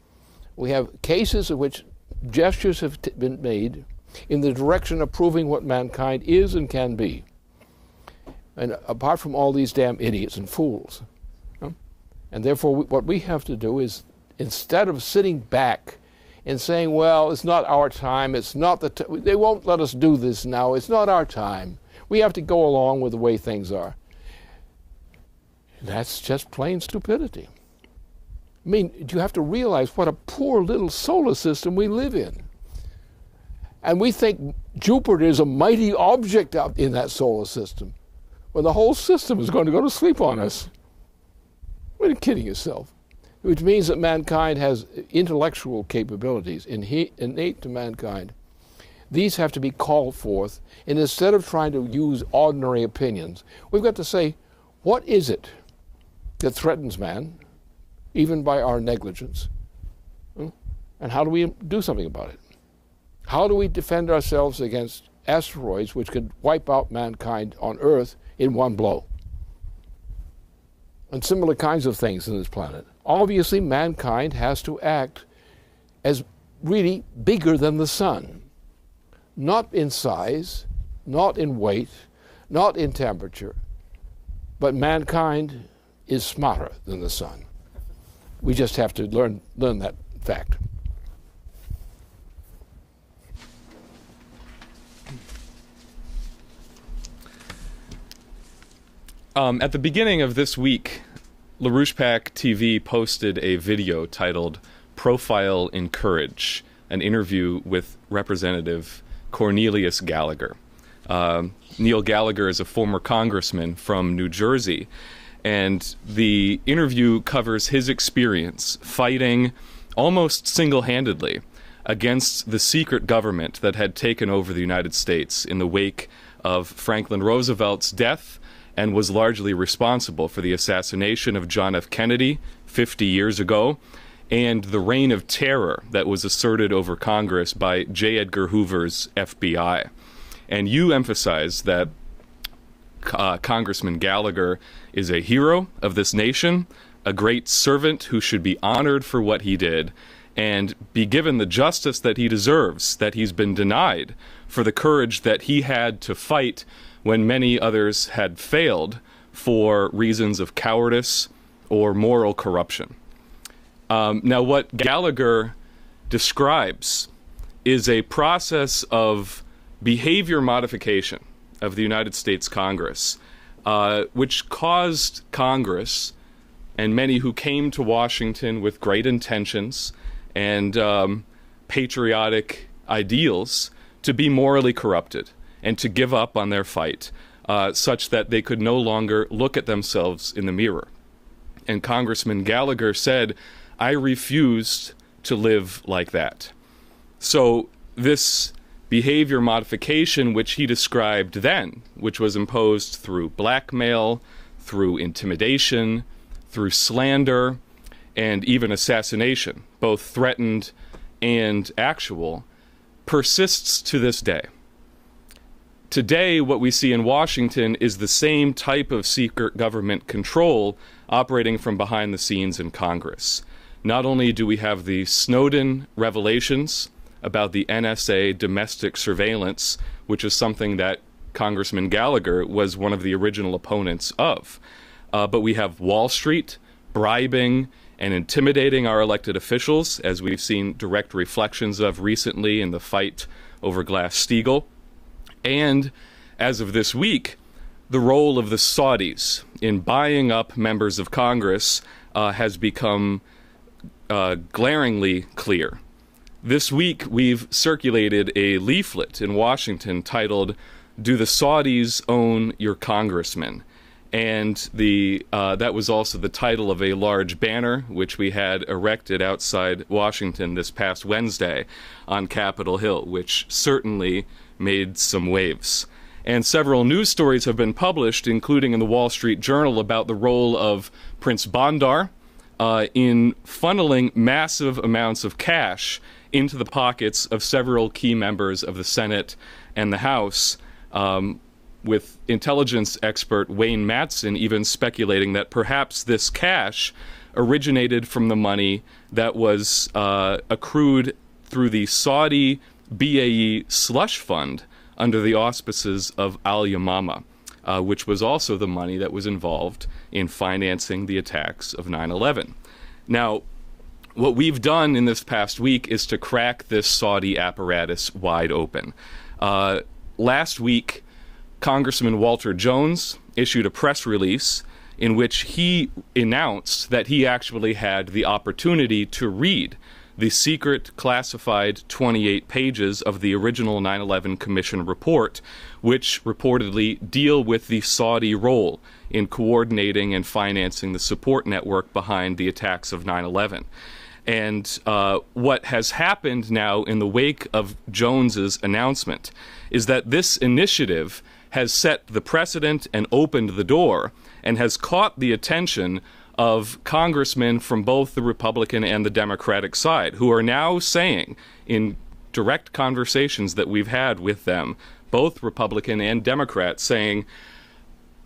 We have cases in which gestures have been made in the direction of proving what mankind is and can be. And apart from all these damn idiots and fools. And therefore, what we have to do is, instead of sitting back and saying, well, it's not our time, it's not they won't let us do this now, it's not our time. We have to go along with the way things are. That's just plain stupidity. I mean, you have to realize what a poor little solar system we live in. And we think Jupiter is a mighty object out in that solar system, when the whole system is going to go to sleep on us. You're kidding yourself. Which means that mankind has intellectual capabilities innate to mankind. These have to be called forth, and instead of trying to use ordinary opinions, we've got to say, what is it that threatens man, even by our negligence? And how do we do something about it? How do we defend ourselves against asteroids which could wipe out mankind on Earth in one blow? And similar kinds of things in this planet. Obviously, mankind has to act as really bigger than the sun. Not in size, not in weight, not in temperature, but mankind is smarter than the sun. We just have to learn that fact. At the beginning of this week, LaRouche TV posted a video titled Profile in Courage, an interview with Representative Cornelius Gallagher. Neil Gallagher is a former congressman from New Jersey, and the interview covers his experience fighting almost single-handedly against the secret government that had taken over the United States in the wake of Franklin Roosevelt's death and was largely responsible for the assassination of John F. Kennedy 50 years ago, and the reign of terror that was asserted over Congress by J. Edgar Hoover's FBI. And you emphasize that Congressman Gallagher is a hero of this nation, a great servant who should be honored for what he did, and be given the justice that he deserves, that he's been denied, for the courage that he had to fight when many others had failed for reasons of cowardice or moral corruption. Now, what Gallagher describes is a process of behavior modification of the United States Congress, which caused Congress and many who came to Washington with great intentions and patriotic ideals to be morally corrupted and to give up on their fight, such that they could no longer look at themselves in the mirror. And Congressman Gallagher said, "I refused to live like that." So this behavior modification, which he described then, which was imposed through blackmail, through intimidation, through slander, and even assassination, both threatened and actual, persists to this day. Today, what we see in Washington is the same type of secret government control operating from behind the scenes in Congress. Not only do we have the Snowden revelations about the NSA domestic surveillance, which is something that Congressman Gallagher was one of the original opponents of, but we have Wall Street bribing and intimidating our elected officials, as we've seen direct reflections of recently in the fight over Glass-Steagall. And as of this week, the role of the Saudis in buying up members of Congress has become glaringly clear. This week, we've circulated a leaflet in Washington titled, "Do the Saudis Own Your Congressman?" And that was also the title of a large banner which we had erected outside Washington this past Wednesday on Capitol Hill, which certainly made some waves. And several news stories have been published, including in the Wall Street Journal, about the role of Prince Bandar in funneling massive amounts of cash into the pockets of several key members of the Senate and the House, with intelligence expert Wayne Madsen even speculating that perhaps this cash originated from the money that was accrued through the Saudi BAE slush fund under the auspices of Al Yamama, which was also the money that was involved in financing the attacks of 9/11. Now, what we've done in this past week is to crack this Saudi apparatus wide open. Last week, Congressman Walter Jones issued a press release in which he announced that he actually had the opportunity to read the secret classified 28 pages of the original 9/11 Commission report, which reportedly deal with the Saudi role in coordinating and financing the support network behind the attacks of 9/11. And what has happened now in the wake of Jones's announcement is that this initiative has set the precedent and opened the door and has caught the attention of congressmen from both the Republican and the Democratic side, who are now saying in direct conversations that we've had with them, both Republican and Democrat, saying,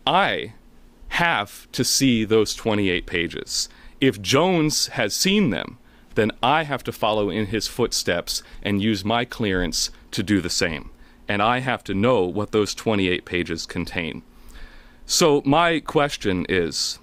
I have to see those 28 pages. If Jones has seen them, then I have to follow in his footsteps and use my clearance to do the same. And I have to know what those 28 pages contain. So my question is,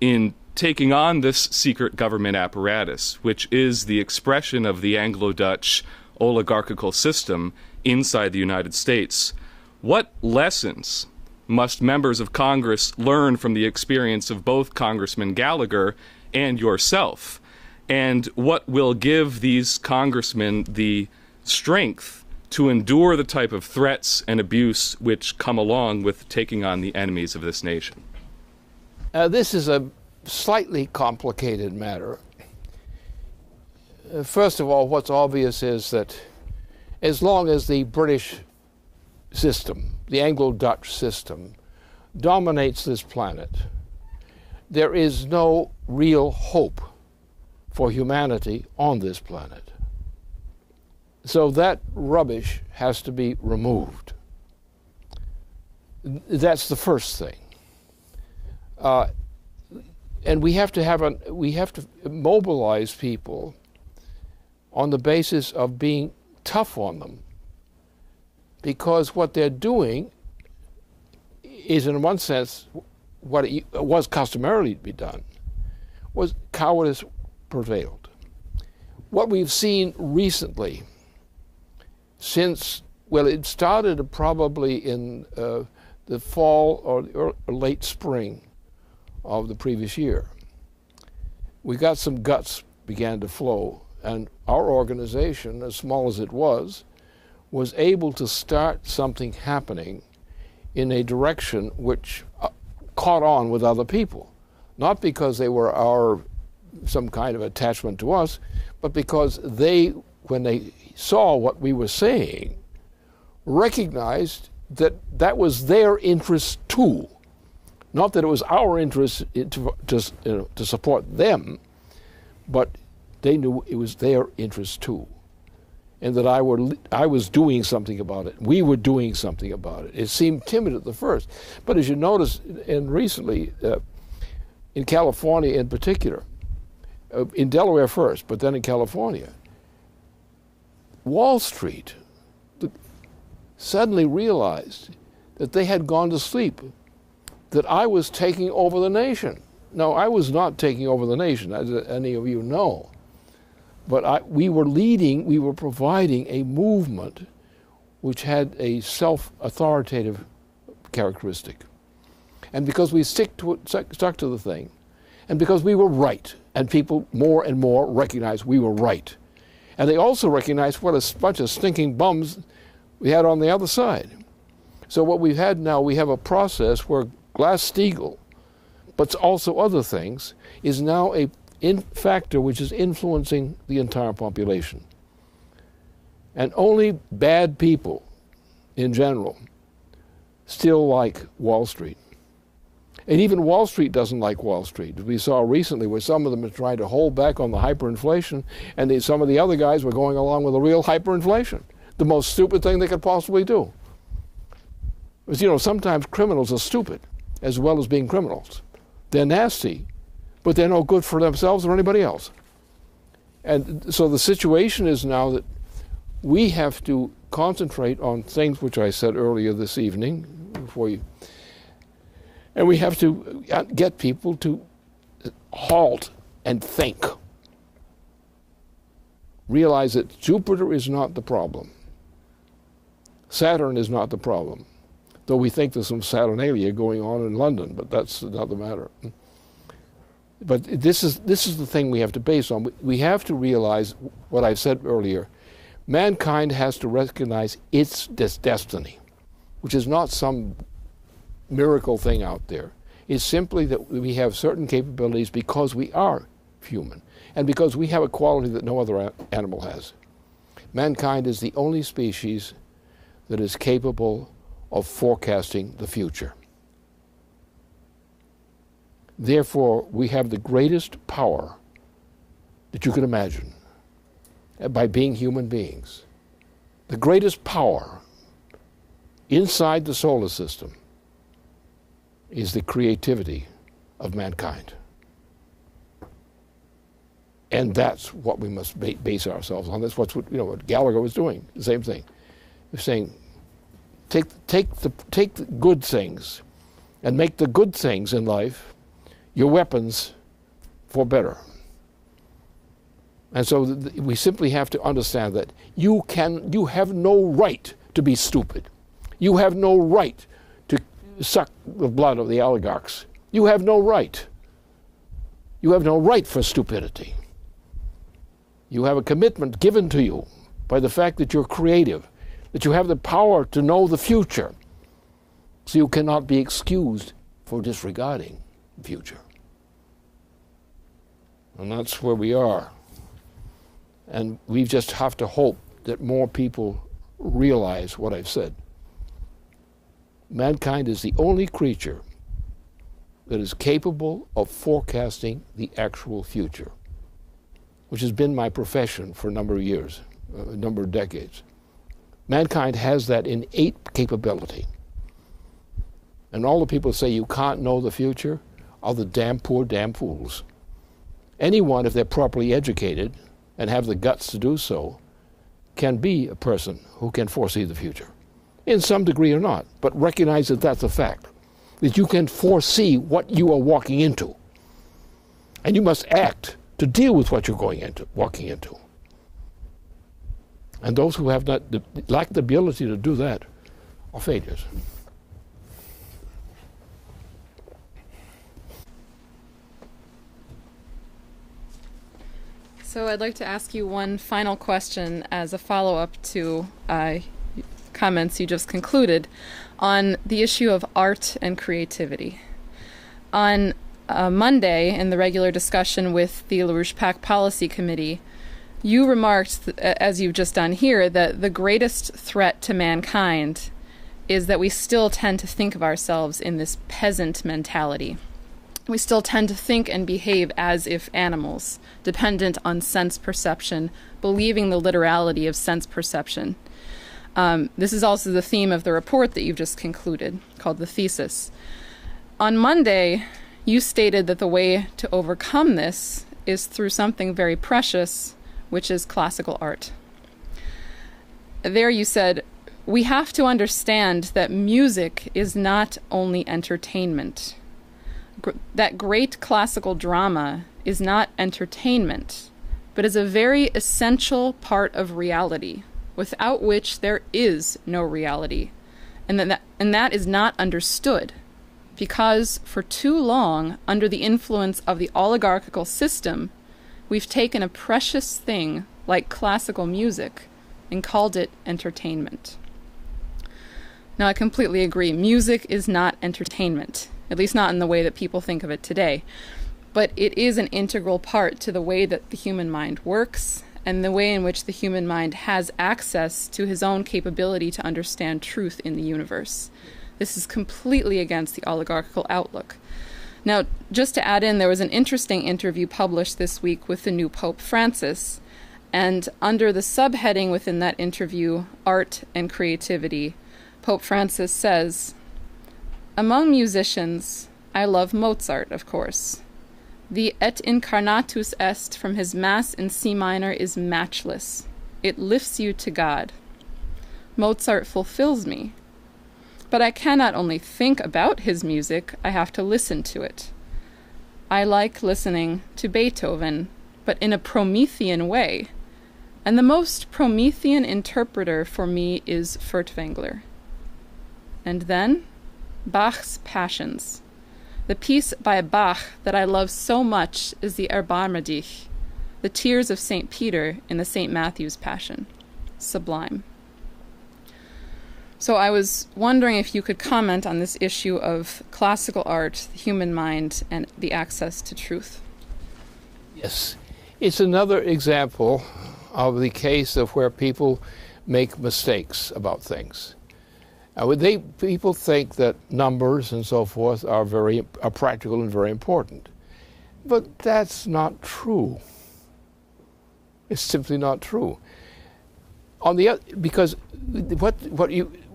in taking on this secret government apparatus, which is the expression of the Anglo-Dutch oligarchical system inside the United States, what lessons must members of Congress learn from the experience of both Congressman Gallagher and yourself? And what will give these congressmen the strength to endure the type of threats and abuse which come along with taking on the enemies of this nation? This is a slightly complicated matter. First of all, what's obvious is that as long as the British system, the Anglo-Dutch system, dominates this planet, there is no real hope for humanity on this planet. So that rubbish has to be removed. That's the first thing. And we have to mobilize people on the basis of being tough on them, because what they're doing is, in one sense, what it was customarily to be done, was cowardice prevailed. What we've seen recently, since, well, it started probably in the fall or late spring of the previous year, we got some guts began to flow, and our organization, as small as it was able to start something happening in a direction which caught on with other people, not because they were some kind of attachment to us, but because they, when they saw what we were saying, recognized that that was their interest too. Not that it was our interest to support them, but they knew it was their interest too, and that I was doing something about it. We were doing something about it. It seemed timid at the first, but as you notice, and recently, in California in particular, in Delaware first, but then in California, Wall Street suddenly realized that they had gone to sleep, that I was taking over the nation. No, I was not taking over the nation, as any of you know. But we were providing a movement which had a self-authoritative characteristic. And because we stuck to the thing, and because we were right, and people more and more recognized we were right. And they also recognized what a bunch of stinking bums we had on the other side. So what we've had now, we have a process where Glass-Steagall, but also other things, is now a factor which is influencing the entire population. And only bad people, in general, still like Wall Street. And even Wall Street doesn't like Wall Street. We saw recently where some of them are trying to hold back on the hyperinflation, and some of the other guys were going along with a real hyperinflation. The most stupid thing they could possibly do. Because, you know, sometimes criminals are stupid as well as being criminals. They're nasty, but they're no good for themselves or anybody else. And so the situation is now that we have to concentrate on things which I said earlier this evening, and we have to get people to halt and think. Realize that Jupiter is not the problem. Saturn is not the problem, though we think there's some Saturnalia going on in London, but that's another matter. But this is the thing we have to base on. We have to realize what I said earlier. Mankind has to recognize its destiny, which is not some miracle thing out there. It's simply that we have certain capabilities because we are human, and because we have a quality that no other animal has. Mankind is the only species that is capable of forecasting the future. Therefore, we have the greatest power that you can imagine by being human beings. The greatest power inside the solar system is the creativity of mankind. And that's what we must base ourselves on. That's what Gallagher was doing, the same thing. He was saying, take the good things and make the good things in life your weapons for better. And so we simply have to understand that you have no right to be stupid. You have no right to suck the blood of the oligarchs. You have no right. You have no right for stupidity. You have a commitment given to you by the fact that you're creative, that you have the power to know the future, so you cannot be excused for disregarding the future. And that's where we are. And we just have to hope that more people realize what I've said. Mankind is the only creature that is capable of forecasting the actual future, which has been my profession for a number of years, a number of decades. Mankind has that innate capability. And all the people say you can't know the future are the damn poor damn fools. Anyone, if they're properly educated and have the guts to do so, can be a person who can foresee the future, in some degree or not, but recognize that that's a fact, that you can foresee what you are walking into. And you must act to deal with what you're walking into. And those who have not lack the ability to do that are failures. So I'd like to ask you one final question as a follow-up to comments you just concluded on the issue of art and creativity. On Monday, in the regular discussion with the LaRouche PAC Policy Committee, you remarked, as you've just done here, that the greatest threat to mankind is that we still tend to think of ourselves in this peasant mentality. We still tend to think and behave as if animals, dependent on sense perception, believing the literality of sense perception. This is also the theme of the report that you've just concluded, called the thesis. On Monday, you stated that the way to overcome this is through something very precious, which is classical art. There you said, we have to understand that music is not only entertainment. That great classical drama is not entertainment, but is a very essential part of reality, without which there is no reality, and that is not understood, because for too long, under the influence of the oligarchical system, we've taken a precious thing like classical music and called it entertainment. Now, I completely agree. Music is not entertainment, at least not in the way that people think of it today. But it is an integral part to the way that the human mind works and the way in which the human mind has access to his own capability to understand truth in the universe. This is completely against the oligarchical outlook. Now, just to add in, there was an interesting interview published this week with the new Pope Francis, and under the subheading within that interview, Art and Creativity, Pope Francis says, "Among musicians, I love Mozart, of course. The Et Incarnatus Est from his Mass in C minor is matchless. It lifts you to God. Mozart fulfills me. But I cannot only think about his music, I have to listen to it. I like listening to Beethoven, but in a Promethean way. And the most Promethean interpreter for me is Furtwängler. And then, Bach's Passions. The piece by Bach that I love so much is the Erbarme dich, the tears of St. Peter in the St. Matthew's Passion. Sublime." So I was wondering if you could comment on this issue of classical art, the human mind, and the access to truth. Yes. It's another example of the case of where people make mistakes about things. People think that numbers and so forth are practical and very important. But that's not true. It's simply not true. Because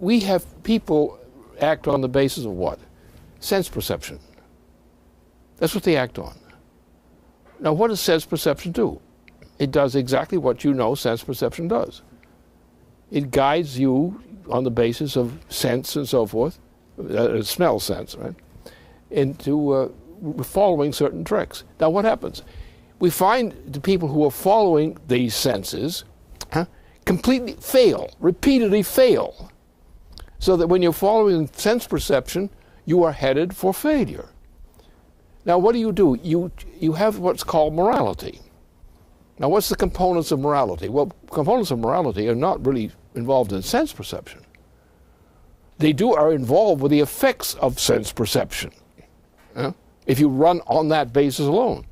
we have people act on the basis of what? Sense perception. That's what they act on. Now, what does sense perception do? It does exactly what you know sense perception does. It guides you on the basis of sense and so forth, smell sense, right, into following certain tricks. Now, what happens? We find the people who are following these senses completely fail, repeatedly fail. So that when you're following sense perception, you are headed for failure. Now, what do? You have what's called morality. Now, what's the components of morality? Well, components of morality are not really involved in sense perception. They are involved with the effects of sense perception, if you run on that basis alone.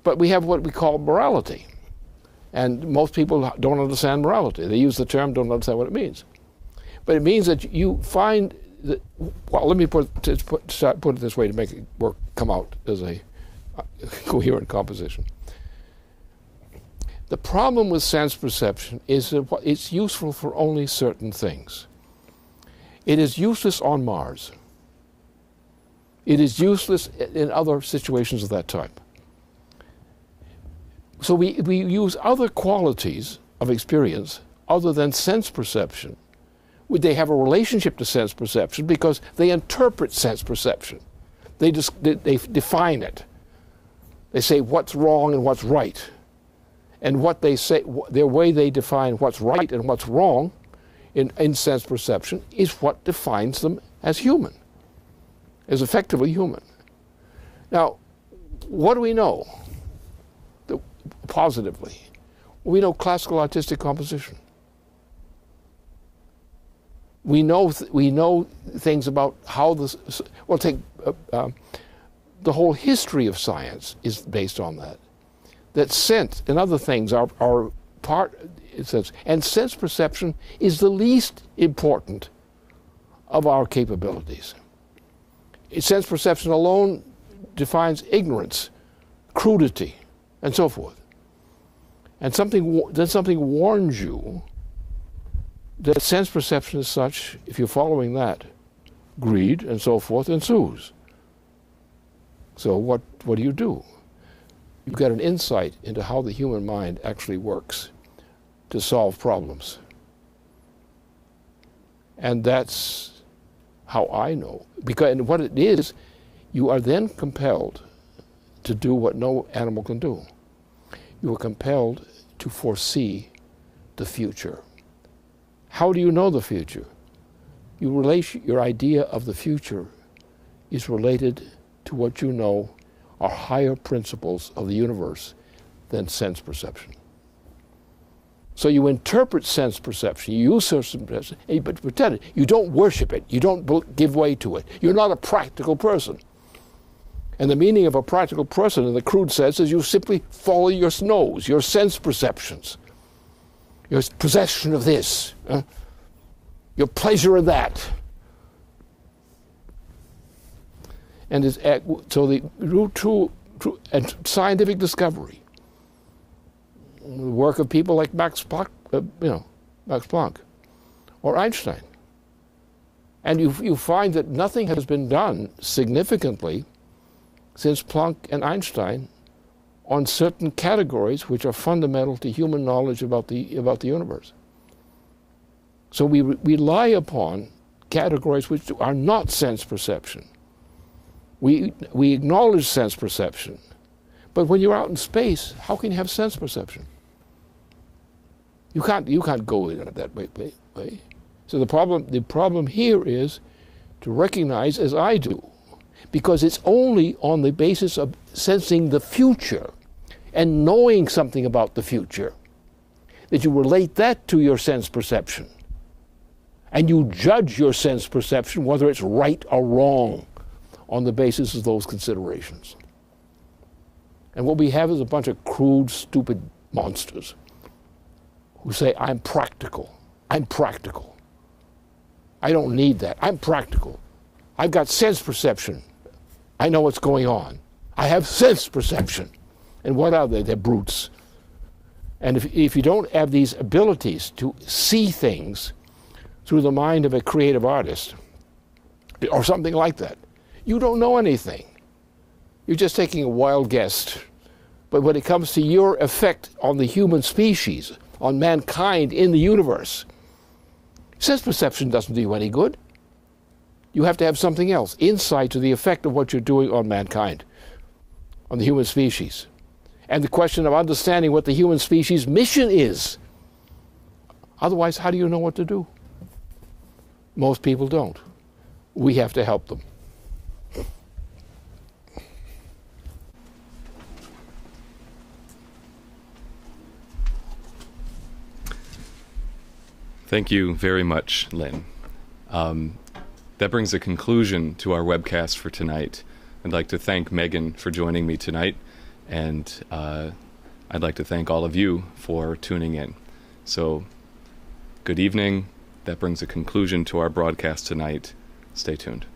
But we have what we call morality. And most people don't understand morality. They use the term, don't understand what it means. But it means that you find that, well, let me put it this way to make it come out as a coherent composition. The problem with sense perception is that it's useful for only certain things. It is useless on Mars. It is useless in other situations of that type. So we use other qualities of experience other than sense perception. They have a relationship to sense perception because they interpret sense perception. They define it. They say what's wrong and what's right. And what they say, their way they define what's right and what's wrong in sense perception is what defines them as human, as effectively human. Now, what do we know positively? We know classical artistic composition. We know things about how this. Well, take the whole history of science is based on that. That sense and other things are part. It says, and sense perception is the least important of our capabilities. Sense perception alone defines ignorance, crudity, and so forth. And then something warns you that sense perception is such, if you're following that, greed and so forth ensues. So what do? You've got an insight into how the human mind actually works to solve problems. And that's how I know. And what it is, you are then compelled to do what no animal can do. You are compelled to foresee the future. How do you know the future? Your idea of the future is related to what you know are higher principles of the universe than sense perception. So you interpret sense perception, you use sense perception, but pretend it. You don't worship it. You don't give way to it. You're not a practical person. And the meaning of a practical person in the crude sense is you simply follow your nose, your sense perceptions, your possession of this, your pleasure in that. And so the true and scientific discovery, the work of people like Max Planck, or Einstein, and you find that nothing has been done significantly since Planck and Einstein on certain categories which are fundamental to human knowledge about the universe. So we rely upon categories which are not sense perception. We acknowledge sense perception, but when you're out in space, how can you have sense perception? You can't go in it that way. So the problem here is to recognize, as I do, because it's only on the basis of sensing the future and knowing something about the future that you relate that to your sense perception. And you judge your sense perception whether it's right or wrong on the basis of those considerations. And what we have is a bunch of crude, stupid monsters who say, I'm practical. I'm practical. I don't need that. I'm practical. I've got sense perception. I know what's going on. I have sense perception. And what are they? They're brutes. And if you don't have these abilities to see things through the mind of a creative artist, or something like that, you don't know anything. You're just taking a wild guess. But when it comes to your effect on the human species, on mankind in the universe, sense perception doesn't do you any good. You have to have something else, insight to the effect of what you're doing on mankind, on the human species. And the question of understanding what the human species' mission is. Otherwise, how do you know what to do? Most people don't. we have to help them. Thank you very much, Lynn. That brings a conclusion to our webcast for tonight. I'd like to thank Megan for joining me tonight, and I'd like to thank all of you for tuning in. So, good evening. That brings a conclusion to our broadcast tonight. Stay tuned.